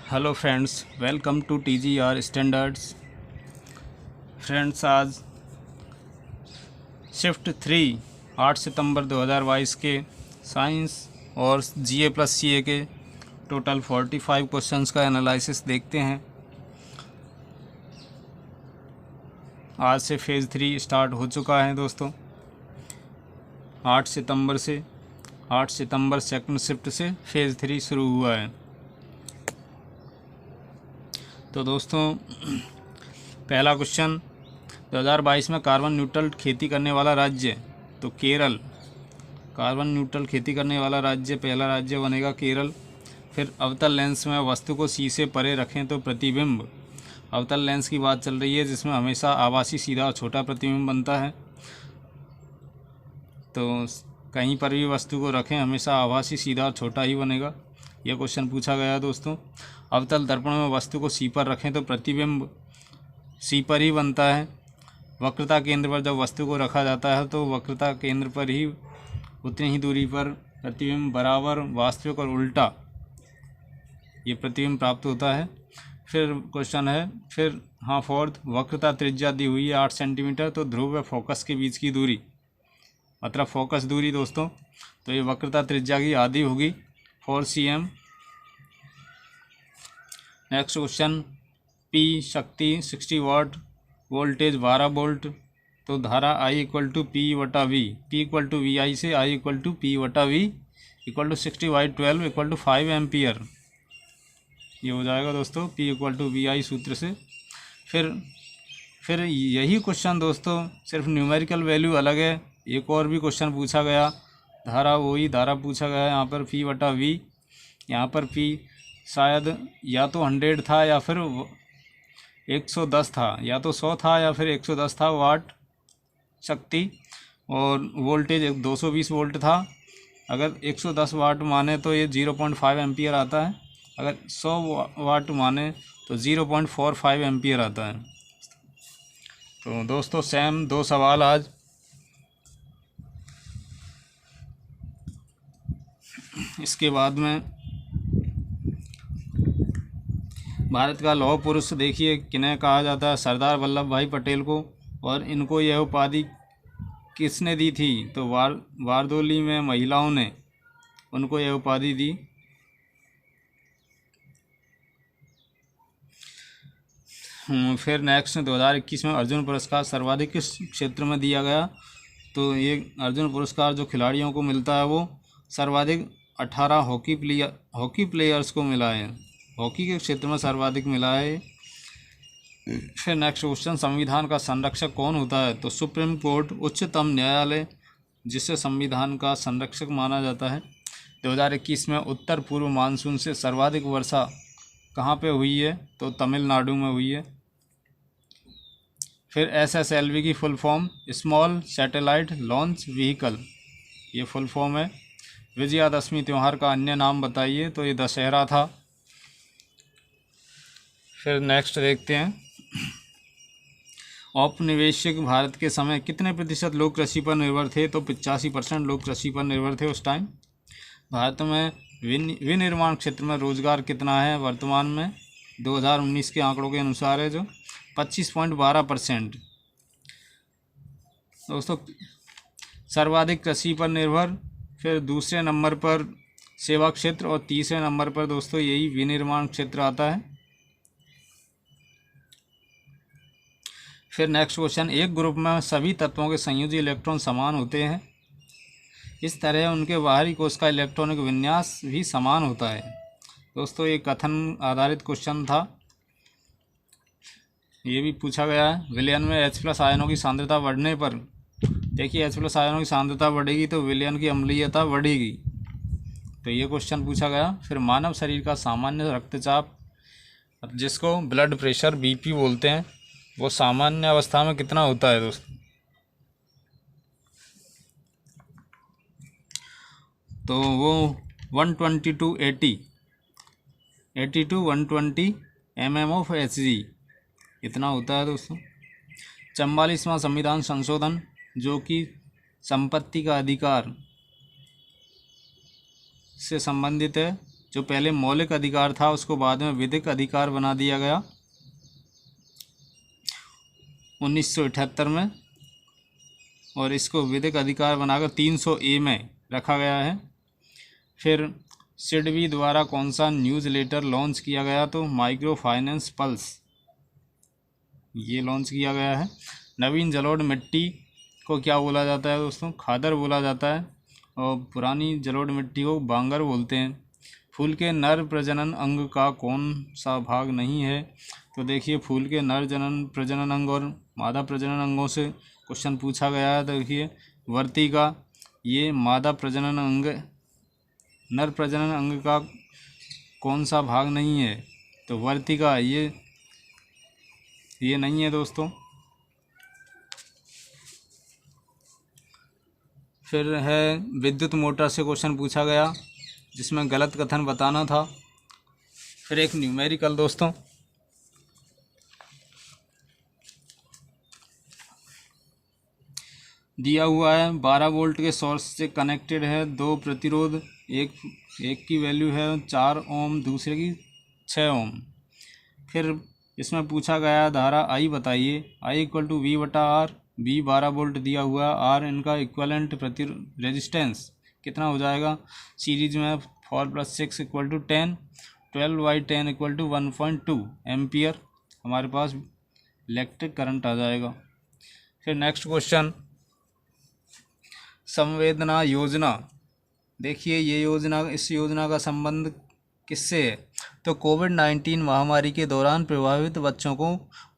Hello friends, welcome to TGR standards. Friends, आज shift 3 8 सितंबर 2022 के साइंस और GA प्लस CA के टोटल 45 क्वेश्चंस का एनालिसिस देखते हैं। आज से फ़ेज़ 3 स्टार्ट हो चुका है दोस्तों। 8 सितंबर सेकंड शिफ्ट से फ़ेज़ 3 शुरू हुआ है। तो दोस्तों, पहला क्वेश्चन, 2022 में कार्बन न्यूट्रल खेती करने वाला राज्य, तो केरल। कार्बन न्यूट्रल खेती करने वाला राज्य, पहला राज्य बनेगा केरल। फिर अवतल लेंस में वस्तु को सी से परे रखें तो प्रतिबिंब। अवतल लेंस की बात चल रही है जिसमें हमेशा आभासी सीधा और छोटा प्रतिबिंब बनता है। तो कहीं पर भी वस्तु को रखें हमेशा आभासी सीधा और छोटा ही बनेगा। यह क्वेश्चन पूछा गया दोस्तों। अवतल दर्पण में वस्तु को सी पर रखें तो प्रतिबिंब सी पर ही बनता है। वक्रता केंद्र पर जब वस्तु को रखा जाता है तो वक्रता केंद्र पर ही उतनी ही दूरी पर प्रतिबिंब बराबर, वास्तविक और उल्टा ये प्रतिबिंब प्राप्त होता है। फिर क्वेश्चन है, फोर्थ, वक्रता त्रिज्या दी हुई है 8 सेंटीमीटर, तो ध्रुव व फोकस के बीच की दूरी, मतलब फोकस दूरी दोस्तों, तो ये वक्रता त्रिज्या की आधी होगी 4 cm। नेक्स्ट क्वेश्चन, P शक्ति 60 वाट, वोल्टेज 12 वोल्ट, तो धारा I इक्वल टू P बटा V, P equal to VI से I इक्वल टू P बटा V equal to 60/12 equal to 5 ampere. ये हो जाएगा दोस्तों P इक्वल टू VI सूत्र से। फिर यही क्वेश्चन दोस्तों, सिर्फ न्यूमेरिकल वैल्यू अलग है। एक और भी क्वेश्चन पूछा गया, वही धारा पूछा गया। यहाँ पर P बटा V, यहाँ पर P शायद या तो 100 था या फिर 110 था, या तो 100 था या फिर 110 था वाट शक्ति, और वोल्टेज 220 वोल्ट था। अगर 110 वाट माने तो ये 0.5 एम्पियर आता है, अगर 100 वाट माने तो 0.45 एम्पियर आता है। तो दोस्तों, सेम 2 सवाल आज। इसके बाद में भारत का लौह पुरुष देखिए किन्हें कहा जाता है, सरदार वल्लभ भाई पटेल को। और इनको यह उपाधि किसने दी थी, तो बारदोली में महिलाओं ने उनको यह उपाधि दी। फिर नेक्स्ट, 2021 में अर्जुन पुरस्कार सर्वाधिक किस क्षेत्र में दिया गया, तो ये अर्जुन पुरस्कार जो खिलाड़ियों को मिलता है वो सर्वाधिक 18 हॉकी प्लेयर्स को मिला है। हॉकी के क्षेत्र में सर्वाधिक मिला है। फिर नेक्स्ट क्वेश्चन, संविधान का संरक्षक कौन होता है, तो सुप्रीम कोर्ट, उच्चतम न्यायालय, जिसे संविधान का संरक्षक माना जाता है। 2021 में उत्तर पूर्व मानसून से सर्वाधिक वर्षा कहाँ पे हुई है, तो तमिलनाडु में हुई है। फिर SSLV की full form small satellite launch vehicle, ये फुल फॉर्म है। विजयादशमी त्यौहार का अन्य नाम बताइए, तो ये दशहरा था। फिर नेक्स्ट देखते हैं, औपनिवेशिक भारत के समय कितने प्रतिशत लोग कृषि पर निर्भर थे, तो 85% लोग कृषि पर निर्भर थे उस टाइम। भारत में विनिर्माण क्षेत्र में रोजगार कितना है वर्तमान में, 2019 के आंकड़ों के अनुसार है जो 25.12%। दोस्तों, सर्वाधिक कृषि पर निर्भर, फिर दूसरे नंबर पर सेवा क्षेत्र और तीसरे नंबर पर दोस्तों यही विनिर्माण क्षेत्र आता है। फिर नेक्स्ट क्वेश्चन, एक ग्रुप में सभी तत्वों के संयोजी इलेक्ट्रॉन समान होते हैं, इस तरह उनके बाहरी कोश का इलेक्ट्रॉनिक विन्यास भी समान होता है। दोस्तों, ये कथन आधारित क्वेश्चन था, ये भी पूछा गया है। विलयन में H+ आयनों की सांद्रता बढ़ने पर, देखिए H+ आयनों की सांद्रता बढ़ेगी तो विलयन की अम्लीयता बढ़ेगी, तो ये क्वेश्चन पूछा गया। फिर मानव शरीर का सामान्य रक्तचाप, जिसको ब्लड प्रेशर BP बोलते हैं, वो सामान्य अवस्था में कितना होता है दोस्तों, तो वो 120 to 80 to 120 mm/Hg इतना होता है दोस्तों। 44वां संविधान संशोधन, जो कि संपत्ति का अधिकार से संबंधित है, जो पहले मौलिक अधिकार था उसको बाद में विधिक अधिकार बना दिया गया 1978 में, और इसको विधिक अधिकार बनाकर 300A में रखा गया है। फिर सिडबी द्वारा कौन सा न्यूज़लेटर लॉन्च किया गया? तो माइक्रो फाइनेंस पल्स ये लॉन्च किया गया है। नवीन जलोढ़ मिट्टी को क्या बोला जाता है दोस्तों? खादर बोला जाता है, और पुरानी जलोढ़ मिट्टी को बांगर बोलते हैं। फूल के नर प्रजनन अंग का कौन सा भाग नहीं है? तो देखिए फूल के नर प्रजनन अंग और मादा प्रजनन अंगों से क्वेश्चन पूछा गया है। देखिए वर्तिका, ये मादा प्रजनन अंग, नर प्रजनन अंग का कौन सा भाग नहीं है? तो वर्तिका ये नहीं है दोस्तों। फिर है विद्युत मोटर से क्वेश्चन पूछा गया जिसमें गलत कथन बताना था। फिर एक न्यूमेरिकल दोस्तों, दिया हुआ है 12 वोल्ट के सोर्स से कनेक्टेड है, 2 प्रतिरोध, एक की वैल्यू है 4 ओम, दूसरे की 6 ओम। फिर इसमें पूछा गया धारा आई बताइए। I equal to V/R, V 12 volt दिया हुआ है, R इनका इक्वलेंट रेजिस्टेंस कितना हो जाएगा? सीरीज में 4 + 6 = 10, 12/10 = 1.2 एम्पियर हमारे पास इलेक्ट्रिक करंट आ जाएगा। फिर नेक्स्ट क्वेश्चन, संवेदना योजना। देखिए ये योजना, इस योजना का संबंध किससे है? तो कोविड-19 महामारी के दौरान प्रभावित बच्चों को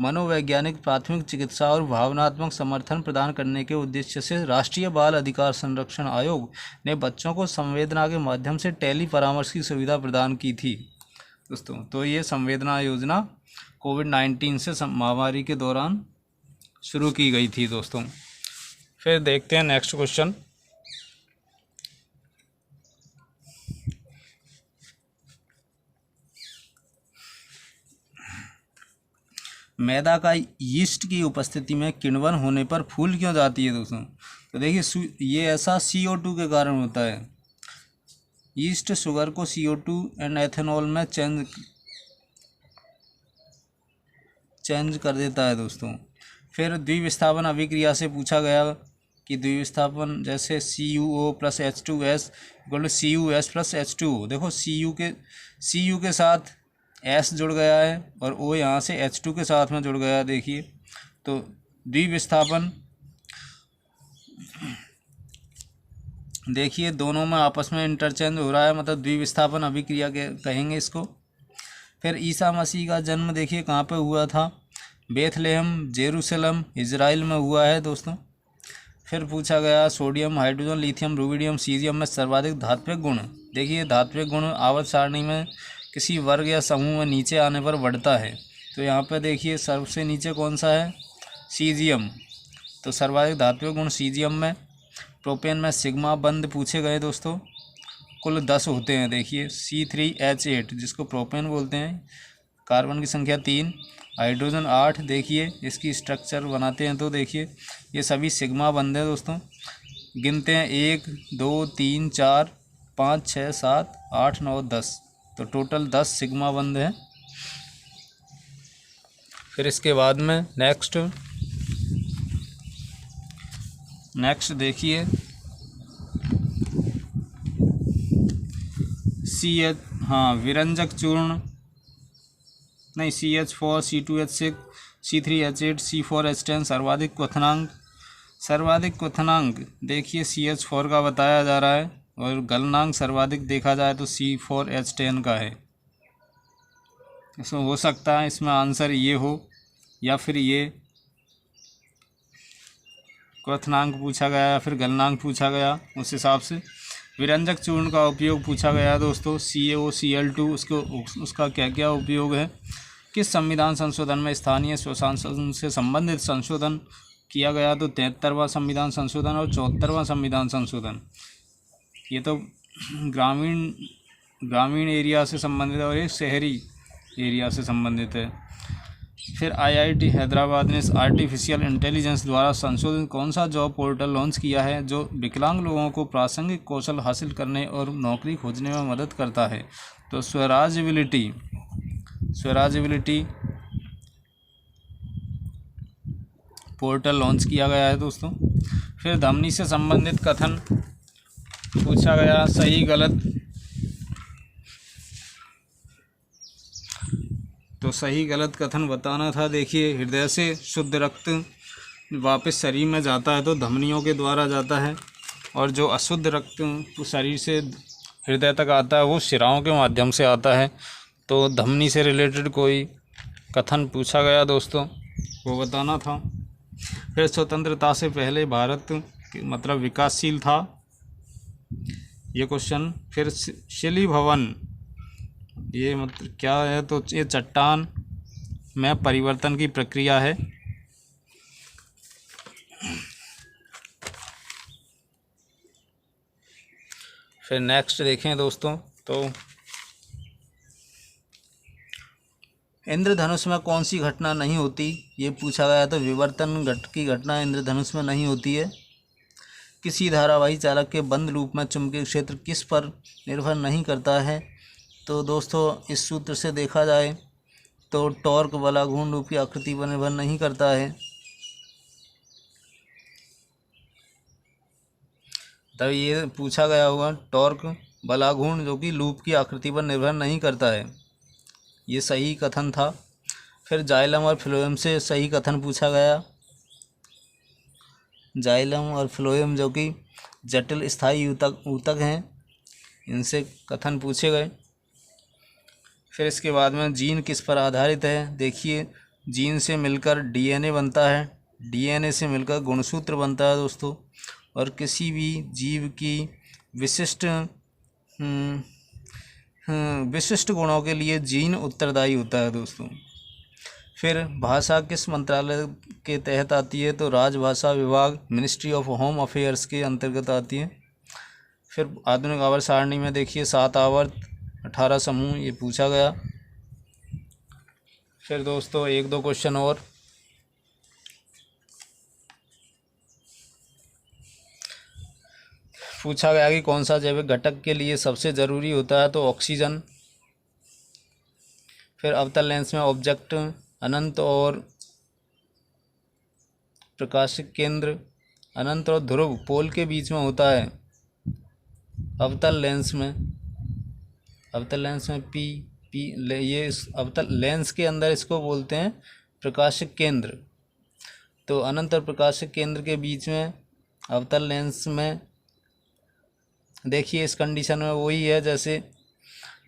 मनोवैज्ञानिक प्राथमिक चिकित्सा और भावनात्मक समर्थन प्रदान करने के उद्देश्य से राष्ट्रीय बाल अधिकार संरक्षण आयोग ने बच्चों को संवेदना के माध्यम से टेली परामर्श की सुविधा प्रदान की थी दोस्तों। तो ये संवेदना योजना कोविड-19 से महामारी के दौरान शुरू की गई थी दोस्तों। फिर देखते हैं नेक्स्ट क्वेश्चन, मैदा का यीस्ट की उपस्थिति में किण्वन होने पर फूल क्यों जाती है दोस्तों? तो देखिए ये ऐसा CO2 के कारण होता है। यीस्ट शुगर को CO2 एंड एथेनॉल में चेंज कर देता है दोस्तों। फिर द्विविस्थापन अभिक्रिया से पूछा गया कि द्विविस्थापन जैसे CuO + H2S = CuS + H2O। देखो Cu के साथ S जुड़ गया है और O यहाँ से H2 के साथ में जुड़ गया। देखिए तो द्विविस्थापन, देखिए दोनों में आपस में इंटरचेंज हो रहा है, मतलब द्विविस्थापन अभिक्रिया के कहेंगे इसको। फिर ईसा मसीह का जन्म देखिए कहाँ पे हुआ था? बेथलेहम, जेरूसलम, इजराइल में हुआ है दोस्तों। फिर पूछा गया sodium, hydrogen, lithium, rubidium, caesium में सर्वाधिक धात्विक गुण। देखिए धात्विक गुण आवर्त सारणी में किसी वर्ग या समूह में नीचे आने पर बढ़ता है। तो यहाँ पे देखिए सबसे नीचे कौन सा है? सीजियम। तो सर्वाधिक धात्विक गुण सीजियम में। प्रोपेन में सिग्मा बंध पूछे गए दोस्तों, कुल 10 होते हैं। देखिए C3H8 जिसको प्रोपेन बोलते हैं, कार्बन की संख्या 3, हाइड्रोजन 8। देखिए इसकी स्ट्रक्चर बनाते हैं तो देखिए ये सभी सिग्मा बंध है दोस्तों। गिनते हैं 1 2 3 4 5 6 7 8 9 10, तो टोटल 10 सिग्मा बंध है। फिर इसके बाद में नेक्स्ट देखिए विरंजक चूर्ण नहीं, CH4 C2H6 C3H8 C4H10 सर्वाधिक क्वथनांक देखिए CH4 का बताया जा रहा है, और गलनांक सर्वाधिक देखा जाए तो C4H10 का है। इसमें हो सकता है इसमें आंसर ये हो या फिर ये क्वथनांक पूछा गया या फिर गलनांक पूछा गया, उस हिसाब से विरंजक चूर्ण का उपयोग पूछा गया दोस्तों। CaOCl2 उसका क्या क्या उपयोग है? किस संविधान संशोधन में स्थानीय स्वशासन से संबंधित संशोधन किया गया? तो 73वां संविधान संशोधन और 74वां संविधान संशोधन। ये तो ग्रामीण एरिया से संबंधित है और ये शहरी एरिया से संबंधित है। फिर IIT हैदराबाद ने आर्टिफिशियल इंटेलिजेंस द्वारा संशोधित कौन सा जॉब पोर्टल लॉन्च किया है जो विकलांग लोगों को प्रासंगिक कौशल हासिल करने और नौकरी खोजने में मदद करता है? तो स्वराज्यबिलिटी पोर्टल लॉन्च किया गया है दोस्तों। फिर धमनी से संबंधित कथन पूछा गया, सही गलत। तो सही गलत कथन बताना था। देखिए, हृदय से शुद्ध रक्त वापस शरीर में जाता है तो धमनियों के द्वारा जाता है, और जो अशुद्ध रक्त शरीर से हृदय तक आता है वो शिराओं के माध्यम से आता है। तो धमनी से रिलेटेड कोई कथन पूछा गया दोस्तों, वो बताना था। फिर स्वतंत्रता से पहले भारत मतलब विकासशील था, ये क्वेश्चन। फिर शिली भवन, ये मतलब क्या है? तो ये चट्टान में परिवर्तन की प्रक्रिया है। फिर नेक्स्ट देखें दोस्तों, तो इंद्रधनुष में कौन सी घटना नहीं होती, ये पूछा गया। तो विवर्तन की घटना इंद्रधनुष में नहीं होती है। किसी धारावाही चालक के बंद लूप में चुंबकीय क्षेत्र किस पर निर्भर नहीं करता है? तो दोस्तों इस सूत्र से देखा जाए तो टॉर्क बलाघूर्ण लूप की आकृति पर निर्भर नहीं करता है। तब ये पूछा गया होगा, टॉर्क बलाघूर्ण जो कि लूप की आकृति पर निर्भर नहीं करता है, ये सही कथन था। फिर जाइलम और फ्लोएम से सही कथन पूछा गया। जाइलम और फ्लोएम जो कि जटिल स्थायी ऊतक हैं, इनसे कथन पूछे गए। फिर इसके बाद में जीन किस पर आधारित है? देखिए, जीन से मिलकर डीएनए बनता है, डीएनए से मिलकर गुणसूत्र बनता है दोस्तों। और किसी भी जीव की विशिष्ट गुणों के लिए जीन उत्तरदायी होता है दोस्तों। फिर भाषा किस मंत्रालय के तहत आती है? तो राजभाषा विभाग, मिनिस्ट्री ऑफ होम अफेयर्स के अंतर्गत आती है। फिर आधुनिक आवर्त सारणी में देखिए 7 आवर्त 18 समूह, ये पूछा गया। फिर दोस्तों 1-2 क्वेश्चन और। पूछा गया कि कौन सा जैविक घटक के लिए सबसे ज़रूरी होता है? तो ऑक्सीजन। फिर अवतल लेंस में ऑब्जेक्ट अनंत और प्रकाशिक केंद्र, अनंत और ध्रुव पोल के बीच में होता है। अवतल लेंस में ये अवतल लेंस के अंदर इसको बोलते हैं प्रकाशिक केंद्र। तो अनंत और प्रकाशिक केंद्र के बीच में अवतल लेंस में देखिए, इस कंडीशन में वही है जैसे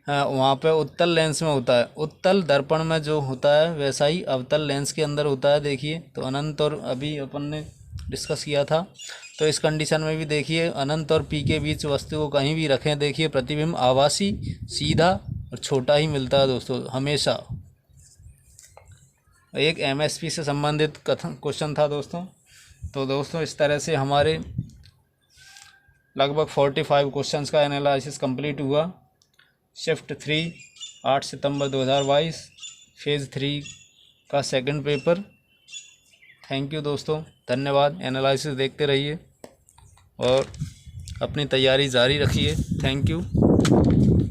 वहाँ पे उत्तल लेंस में होता है। उत्तल दर्पण में जो होता है वैसा ही अवतल लेंस के अंदर होता है। देखिए, तो अनंत और अभी अपन ने डिस्कस किया था, तो इस कंडीशन में भी देखिए अनंत और पी के बीच वस्तु को कहीं भी रखें, देखिए प्रतिबिंब आभासी, सीधा और छोटा ही मिलता है दोस्तों हमेशा। एक एमएसपी से संबंधित क्वेश्चन था दोस्तों। तो दोस्तों इस तरह से हमारे लगभग 45 क्वेश्चंस का एनालिसिस कंप्लीट हुआ। शिफ्ट 3 8 सितंबर 2022, फेज़ 3 का सेकंड पेपर। थैंक यू दोस्तों, धन्यवाद। एनालिसिस देखते रहिए और अपनी तैयारी जारी रखिए। Thank you.